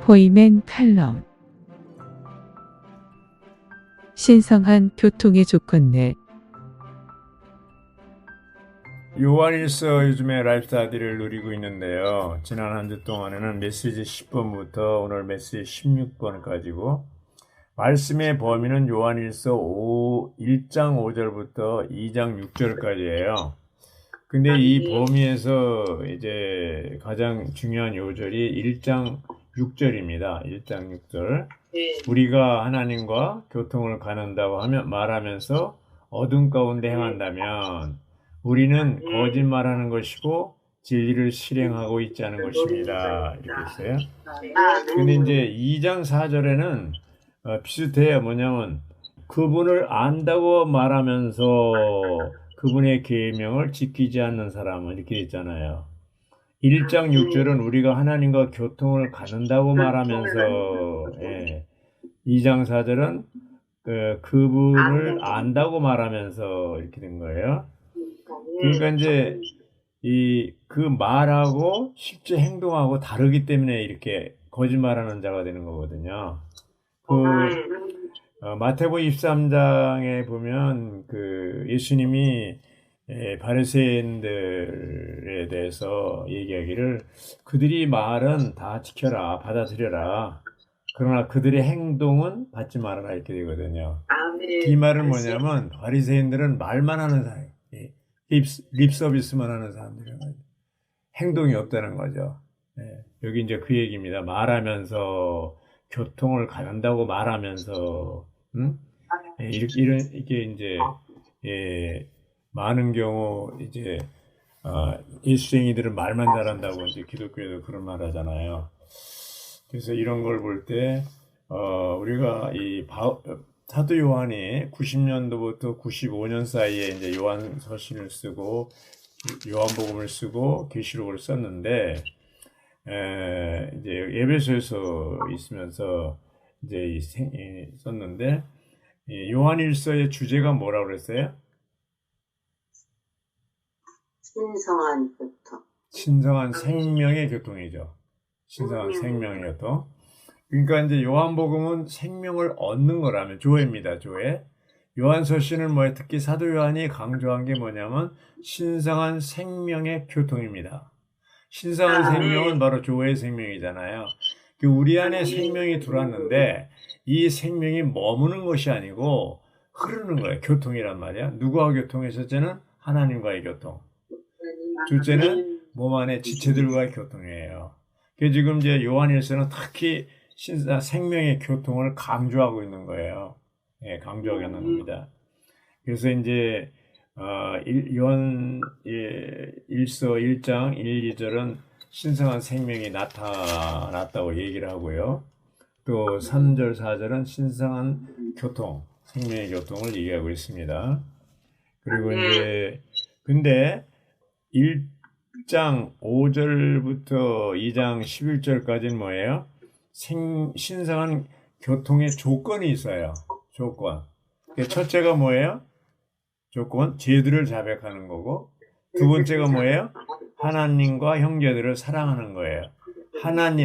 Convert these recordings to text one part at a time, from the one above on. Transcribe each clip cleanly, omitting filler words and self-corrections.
보이맨 칼럼. 신성한 교통의 조건. 요한일서 요즘에 라이프 스타디를 누리고 있는데요. 지난 한 주 동안에는 메시지 10번부터 오늘 메시지 16번까지고 말씀의 범위는 요한일서 1장 5절부터 2장 6절까지예요. 근데 이 범위에서 이제 가장 중요한 요절이 1장 6절입니다. 1장 6절. 우리가 하나님과 교통을 갖는다고 말하면서 어둠 가운데 행한다면 우리는 거짓말하는 것이고 진리를 실행하고 있지 않은 것입니다. 이렇게 했어요. 근데 이제 2장 4절에는 비슷해요. 뭐냐면 그분을 안다고 말하면서 그분의 계명을 지키지 않는 사람은 이렇게 있잖아요. 1장 6절은 우리가 하나님과 교통을 갖는다고 말하면서 2장 4절은 그분을 안다고 말하면서 이렇게 된 거예요. 그러니까 이제 그 말하고 실제 행동하고 다르기 때문에 이렇게 거짓말하는 자가 되는 거거든요. 마태복음 23장에 보면 예수님이 바리새인들에 대해서 얘기하기를 그들이 말은 다 지켜라, 받아들여라. 그러나 그들의 행동은 받지 말아라 이렇게 되거든요. 이 말은 뭐냐면 바리새인들은 말만 하는 사람, 립 서비스만 하는 사람들이에요. 행동이 없다는 거죠. 여기 이제 그 얘기입니다. 말하면서 교통을 갖는다고 말하면서 이게 이제 많은 경우 이제 예수쟁이들은 말만 잘한다고 이제 기독교에도 그런 말 하잖아요. 그래서 이런 걸 볼 때 우리가 사도 요한이 90년도부터 95년 사이에 이제 요한 서신을 쓰고 요한복음을 쓰고 계시록을 썼는데 이제 에베소에서 있으면서 이제 썼는데 요한일서의 주제가 뭐라고 그랬어요? 신성한 교통. 신성한 생명의 교통이죠. 신성한 생명의 교통. 그러니까 이제 요한복음은 생명을 얻는 거라면 조회입니다. 조회. 요한서신은 뭐예요? 특히 사도 요한이 강조한 게 뭐냐면 신성한 생명의 교통입니다. 신성한 생명은 바로 조회의 생명이잖아요. 우리 안에 생명이 들어왔는데 이 생명이 머무는 것이 아니고 흐르는 거예요. 교통이란 말이야. 누구와 교통의 첫째는 하나님과의 교통. 둘째는 몸 안에 지체들과의 교통이에요. 지금 이제 요한일서는 특히 생명의 교통을 강조하고 있는 거예요. 강조하고 있는 겁니다. 그래서 이제 요한일서 1장 1, 2절은 신성한 생명이 나타났다고 얘기를 하고요. 또 3절, 4절은 신성한 교통, 생명의 교통을 얘기하고 있습니다. 그리고 이제 근데 1장 5절부터 2장 11절까지는 뭐예요? 신성한 교통의 조건이 있어요. 조건. 첫째가 뭐예요? 조건, 죄들을 자백하는 거고, 두 번째가 뭐예요? 하나님과 형제들을 사랑하는 거예요.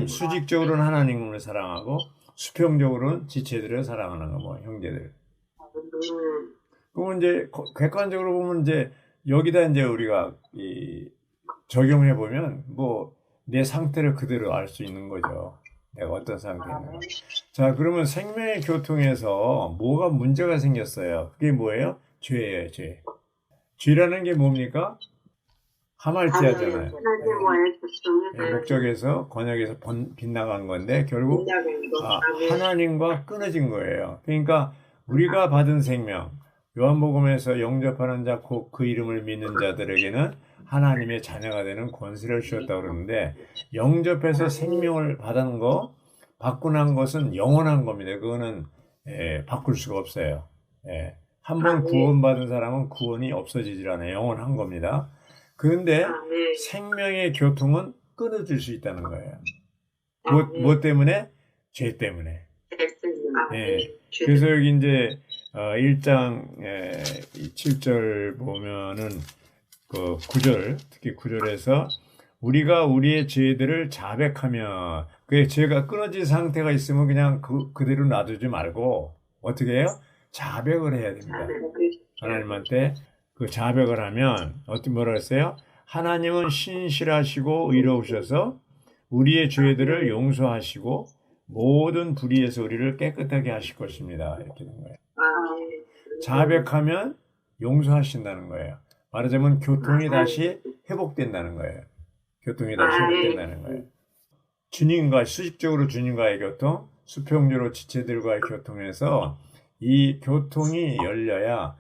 수직적으로는 하나님을 사랑하고, 수평적으로는 지체들을 사랑하는 거, 형제들. 그러면 이제, 객관적으로 보면 이제, 여기다 이제 우리가 적용해 보면, 내 상태를 그대로 알 수 있는 거죠. 내가 어떤 상태인가. 자, 그러면 생명의 교통에서 뭐가 문제가 생겼어요? 그게 뭐예요? 죄예요, 죄. 죄라는 게 뭡니까? 하말티하잖아요. 목적에서, 권역에서 빗나간 건데, 결국, 하나님과 끊어진 거예요. 그러니까, 우리가 받은 생명, 요한복음에서 영접하는 자, 곧 그 이름을 믿는 자들에게는 하나님의 자녀가 되는 권세를 주셨다고 그러는데, 영접해서 생명을 받고 난 것은 영원한 겁니다. 그거는 바꿀 수가 없어요. 한번 구원받은 사람은 구원이 없어지질 않아요. 영원한 겁니다. 그런데 생명의 교통은 끊어질 수 있다는 거예요. 뭐 때문에? 죄 때문에. 그래서 여기 이제 1장 7절 보면은 9절, 특히 9절에서 우리가 우리의 죄들을 자백하며 그 죄가 끊어진 상태가 있으면 그냥 그대로 놔두지 말고 어떻게 해요? 자백을 해야 됩니다. 하나님한테 그 자백을 하면 어떻게 뭐라 했어요? 하나님은 신실하시고 의로우셔서 우리의 죄들을 용서하시고 모든 불의에서 우리를 깨끗하게 하실 것입니다. 이렇게 된 거예요. 자백하면 용서하신다는 거예요. 말하자면 교통이 다시 회복된다는 거예요. 교통이 다시 회복된다는 거예요. 주님과 수직적으로 주님과의 교통, 수평적으로 지체들과의 교통에서 이 교통이 열려야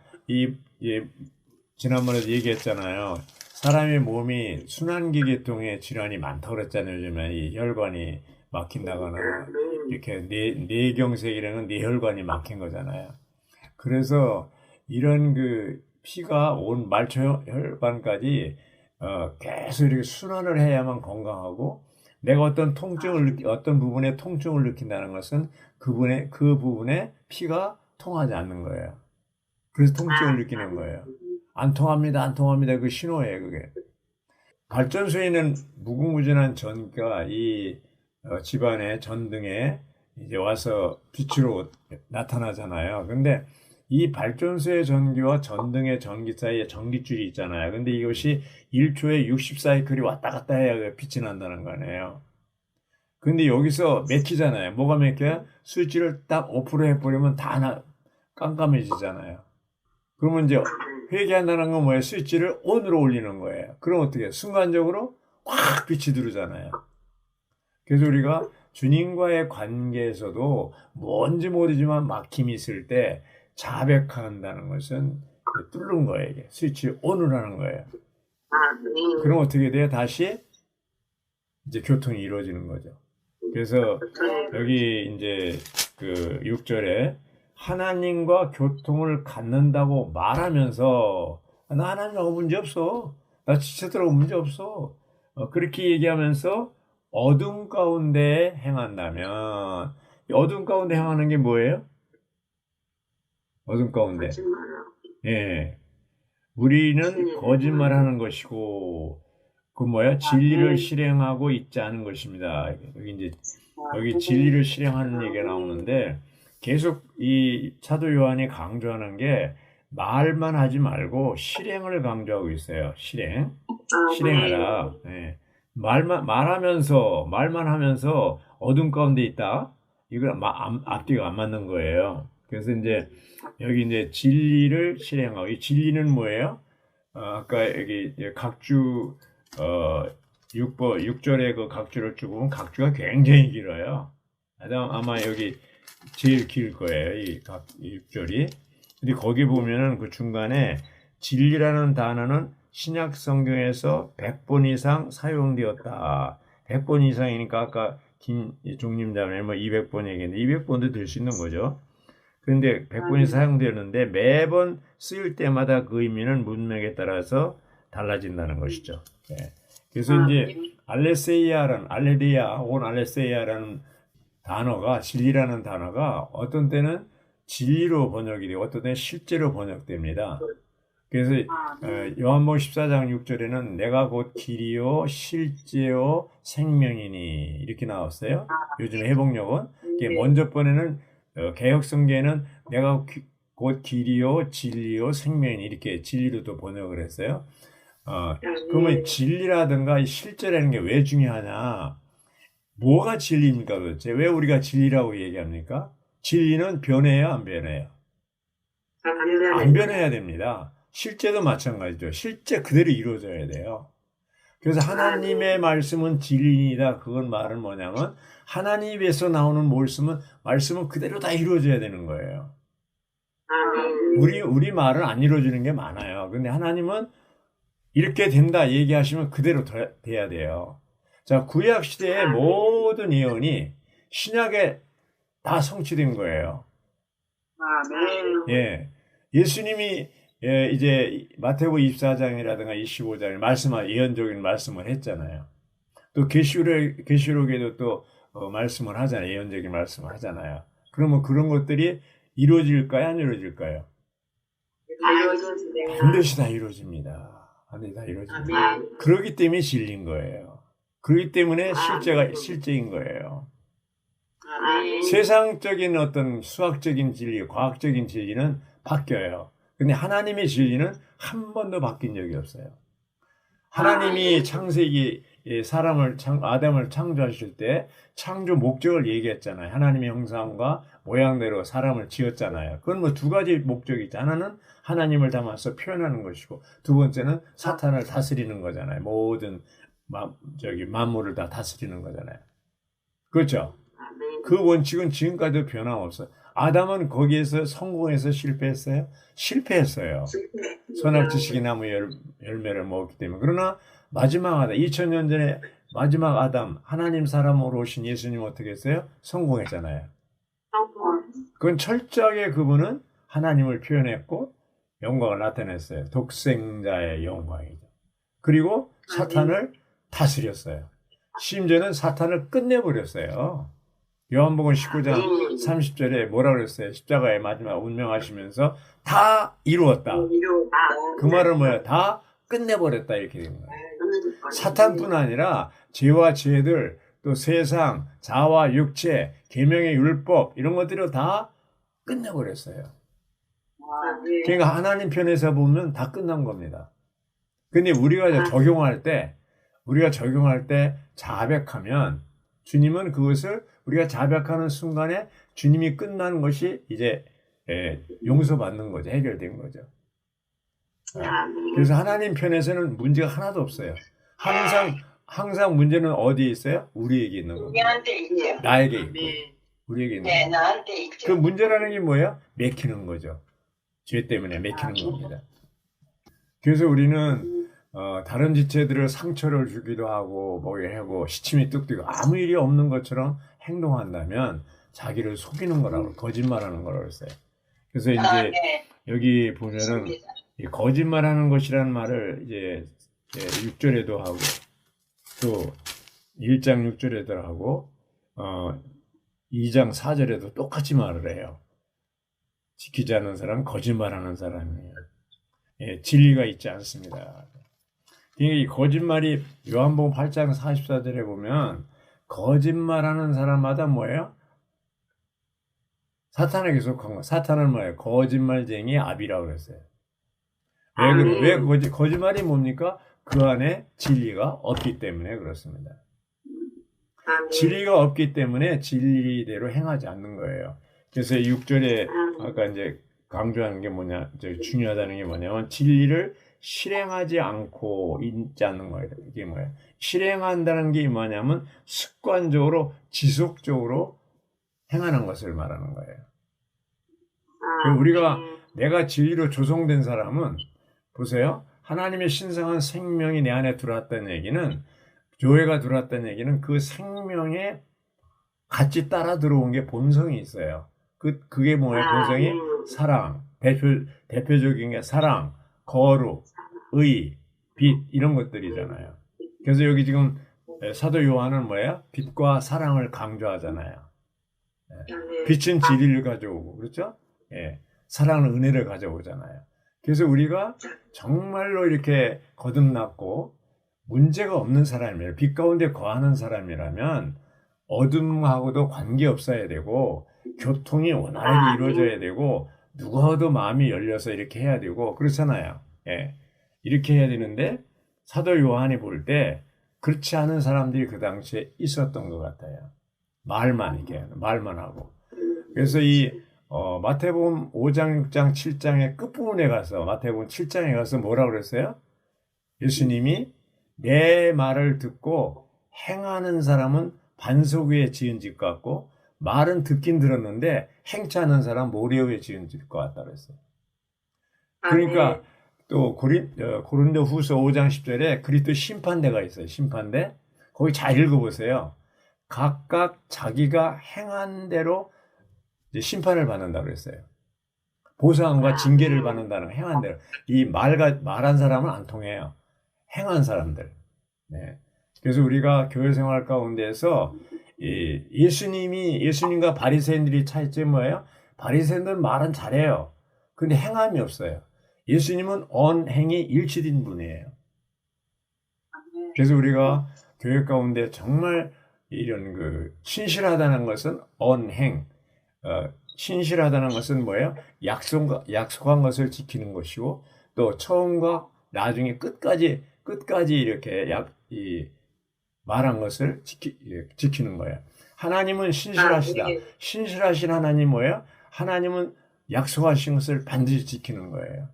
지난번에도 얘기했잖아요. 사람의 몸이 순환기 계통에 질환이 많다고 그랬잖아요. 요즘에 이 혈관이 막힌다거나 이렇게 뇌경색이라는 뇌혈관이 막힌 거잖아요. 그래서 이런 그 피가 온 말초 혈관까지 계속 이렇게 순환을 해야만 건강하고 내가 어떤 어떤 부분에 통증을 느낀다는 것은 그 부분에 피가 통하지 않는 거예요. 그래서 통증을 느끼는 거예요. 안 통합니다, 안 통합니다. 그 신호예요, 그게. 발전소에 있는 무궁무진한 전기가 이 집안의 전등에 이제 와서 빛으로 나타나잖아요. 근데 이 발전소의 전기와 전등의 전기 사이에 전기줄이 있잖아요. 근데 이것이 1초에 60사이클이 왔다 갔다 해야 빛이 난다는 거네요. 근데 여기서 맥히잖아요. 뭐가 맥혀요? 스위치를 딱 오프로 해버리면 다 깜깜해지잖아요. 그러면 이제 회개한다는 건 뭐예요? 스위치를 ON으로 올리는 거예요. 그럼 어떻게 해요? 순간적으로 확 빛이 들어오잖아요. 그래서 우리가 주님과의 관계에서도 뭔지 모르지만 막힘이 있을 때 자백한다는 것은 뚫는 거예요. 이게. 스위치 ON을 하는 거예요. 그럼 어떻게 돼요? 다시 이제 교통이 이루어지는 거죠. 그래서 여기 이제 그 6절에 하나님과 교통을 갖는다고 말하면서 나 하나님하고 문제 없어. 나 지체들하고 문제 없어. 그렇게 얘기하면서 어둠 가운데 행한다면 어둠 가운데 행하는 게 뭐예요? 어둠 가운데. 예. 우리는 거짓말하는 것이고 그 뭐야? 진리를 실행하고 있지 않은 것입니다. 여기 진리를 실행하는 얘기가 나오는데 계속 이 사도 요한이 강조하는 게 말만 하지 말고 실행을 강조하고 있어요. 실행하라. 네. 말만 하면서 어둠 가운데 있다. 이건 앞뒤가 안 맞는 거예요. 그래서 이제 여기 이제 진리를 실행하고 이 진리는 뭐예요? 아까 여기 각주 6절에 그 각주를 쭉 보면 각주가 굉장히 길어요. 아마 여기 제일 길 거예요. 이 6절이. 근데 거기 보면은 그 중간에 진리라는 단어는 신약 성경에서 100번 이상 사용되었다. 100번 이상이니까 아까 김종님 자매 200번 얘기했는데 200번도 될 수 있는 거죠. 그런데 100번이 사용되는데 매번 쓰일 때마다 그 의미는 문맥에 따라서 달라진다는 것이죠. 네. 그래서 이제 알레세이아라는 단어가 진리라는 단어가 어떤 때는 진리로 번역이 되고 어떤 때는 실제로 번역됩니다. 그래서 요한복음 14장 6절에는 내가 곧 길이요 실제요 생명이니 이렇게 나왔어요. 요즘 회복력은 먼저 번에는 개혁성경에는 내가 곧 길이요 진리요 생명이니 이렇게 진리로도 번역을 했어요. 그러면 진리라든가 실제라는 게 왜 중요하냐? 뭐가 진리입니까 도대체? 왜 우리가 진리라고 얘기합니까? 진리는 변해요, 안 변해요? 안 변해야 됩니다. 실제도 마찬가지죠. 실제 그대로 이루어져야 돼요. 그래서 하나님의 말씀은 진리이다. 그건 말은 뭐냐면 하나님에서 나오는 말씀은 그대로 다 이루어져야 되는 거예요. 우리 말은 안 이루어지는 게 많아요. 근데 하나님은 이렇게 된다 얘기하시면 그대로 돼야 돼요. 자, 구약 시대의 모든 예언이 신약에 다 성취된 거예요. 예. 예수님이 이제 마태복음 24장이라든가 25장에 예언적인 말씀을 했잖아요. 또 계시록에도 또 말씀을 하잖아요. 예언적인 말씀을 하잖아요. 그러면 그런 것들이 이루어질까요? 안 이루어질까요? 반드시 다 이루어집니다. 반드시 다 이루어집니다. 그렇기 때문에 진리인 거예요. 그렇기 때문에 실제인 거예요. 아멘. 세상적인 어떤 수학적인 진리, 과학적인 진리는 바뀌어요. 근데 하나님의 진리는 한 번도 바뀐 적이 없어요. 하나님이 창세기 아담을 창조하실 때 창조 목적을 얘기했잖아요. 하나님의 형상과 모양대로 사람을 지었잖아요. 그건 뭐 두 가지 목적이 있죠. 하나는 하나님을 담아서 표현하는 것이고, 두 번째는 사탄을 다스리는 거잖아요. 모든 만물을 다 다스리는 거잖아요. 그렇죠? 아멘. 그 원칙은 지금까지도 변함없어요. 아담은 거기에서 성공해서 실패했어요? 실패했어요. 선악 지식의 나무 열매를 먹었기 때문에. 그러나 마지막 아담, 2000년 전에 마지막 아담, 하나님 사람으로 오신 예수님 어떻게 했어요? 성공했잖아요. 그건 철저하게 그분은 하나님을 표현했고 영광을 나타냈어요. 독생자의 영광이죠. 그리고 사탄을 다스렸어요. 심지어는 사탄을 끝내버렸어요. 요한복음 19장 30절에 뭐라 그랬어요? 십자가의 마지막 운명하시면서 다 이루었다. 그 말은 뭐예요? 다 끝내버렸다 이렇게 된 거예요. 사탄뿐 아니라 죄와 죄들, 또 세상, 자와 육체, 계명의 율법 이런 것들을 다 끝내버렸어요. 그러니까 하나님 편에서 보면 다 끝난 겁니다. 근데 우리가 적용할 때 자백하면 주님은 그것을 우리가 자백하는 순간에 주님이 끝난 것이 이제 용서받는 거죠. 해결된 거죠. 그래서 하나님 편에서는 문제가 하나도 없어요. 항상 문제는 어디에 있어요? 우리에게 있는 겁니다. 우리한테 있죠. 나에게 있고 우리에게 있는 네, 겁니다. 나한테 있죠. 그 문제라는 게 뭐예요? 맥히는 거죠. 죄 때문에 맥히는 겁니다. 그래서 우리는 다른 지체들을 상처를 주기도 하고 하고 시침이 뚝뚝이고 아무 일이 없는 것처럼 행동한다면 자기를 속이는 거라고 거짓말하는 거라고 했어요. 그래서 이제 네. 여기 보면은 맞습니다. 이 거짓말하는 것이라는 말을 이제 6절에도 하고 또 1장 6절에도 하고 2장 4절에도 똑같이 말을 해요. 지키지 않는 사람은 거짓말하는 사람이에요. 진리가 있지 않습니다. 이 거짓말이 요한복음 8장 44절에 보면 거짓말하는 사람마다 뭐예요? 사탄에게 속한 거. 사탄은 뭐예요? 거짓말쟁이 아비라고 그랬어요. 왜 거짓말이 뭡니까? 그 안에 진리가 없기 때문에 그렇습니다. 진리가 없기 때문에 진리대로 행하지 않는 거예요. 그래서 6절에 아까 이제 강조하는 게 중요하다는 게 뭐냐면 진리를 실행하지 않고 있지 않는 거예요. 이게 뭐예요? 실행한다는 게 뭐냐면 습관적으로 지속적으로 행하는 것을 말하는 거예요. 우리가 내가 진리로 조성된 사람은 보세요. 하나님의 신성한 생명이 내 안에 들어왔다는 얘기는 교회가 들어왔다는 얘기는 그 생명에 같이 따라 들어온 게 본성이 있어요. 그게 뭐예요? 본성이 사랑, 대표적인 게 사랑, 거룩, 의, 빛 이런 것들이잖아요. 그래서 여기 지금 사도 요한은 뭐예요? 빛과 사랑을 강조하잖아요. 빛은 진리를 가져오고 그렇죠? 사랑은 은혜를 가져오잖아요. 그래서 우리가 정말로 이렇게 거듭났고 문제가 없는 사람이에요. 빛 가운데 거하는 사람이라면 어둠하고도 관계없어야 되고 교통이 원활하게 이루어져야 되고 누구와도 마음이 열려서 이렇게 해야 되고 그렇잖아요. 이렇게 해야 되는데 사도 요한이 볼 때 그렇지 않은 사람들이 그 당시에 있었던 것 같아요. 말만 하고. 그래서 이 마태복음 5장, 6장, 7장의 끝부분에 가서 마태복음 7장에 가서 뭐라고 그랬어요? 예수님이 내 말을 듣고 행하는 사람은 반석 위에 지은 집 같고 말은 듣긴 들었는데 행치 않는 사람 모래 위에 지은 집 같다고 했어요. 그러니까 또 고린도 후서 5장 10절에 그리스도 심판대가 있어요. 심판대. 거기 잘 읽어보세요. 각각 자기가 행한 대로 이제 심판을 받는다고 그랬어요. 보상과 징계를 받는다는 행한 대로. 이 말한 사람은 안 통해요. 행한 사람들. 그래서 우리가 교회 생활 가운데에서 예수님과 바리새인들이 차이점이 뭐예요? 바리새인들은 말은 잘해요. 근데 행함이 없어요. 예수님은 언행이 일치된 분이에요. 그래서 우리가 교회 가운데 정말 이런 그 신실하다는 것은 언행, 신실하다는 것은 뭐예요? 약속한 것을 지키는 것이고 또 처음과 나중에 끝까지 이렇게 말한 것을 지키는 거예요. 하나님은 신실하시다. 아, 네. 신실하신 하나님 뭐예요? 하나님은 약속하신 것을 반드시 지키는 거예요.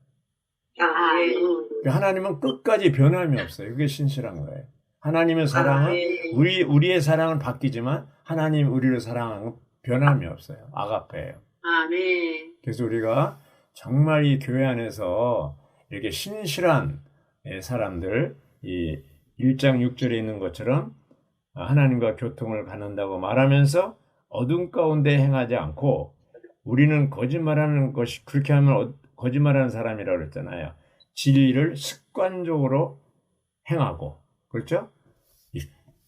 아, 네. 하나님은 끝까지 변함이 없어요. 그게 신실한 거예요. 하나님의 사랑은 네. 우리의 사랑은 바뀌지만 하나님 우리를 사랑하는 변함이 없어요. 아가페예요. 아, 네. 그래서 우리가 정말 이 교회 안에서 이렇게 신실한 사람들, 이 1장 6절에 있는 것처럼 하나님과 교통을 갖는다고 말하면서 어둠 가운데 행하지 않고 우리는 거짓말하는 것이 그렇게 하면 거짓말하는 사람이라고 그랬잖아요. 진리를 습관적으로 행하고 그렇죠?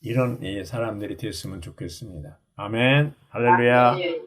이런 사람들이 됐으면 좋겠습니다. 아멘. 할렐루야. 네.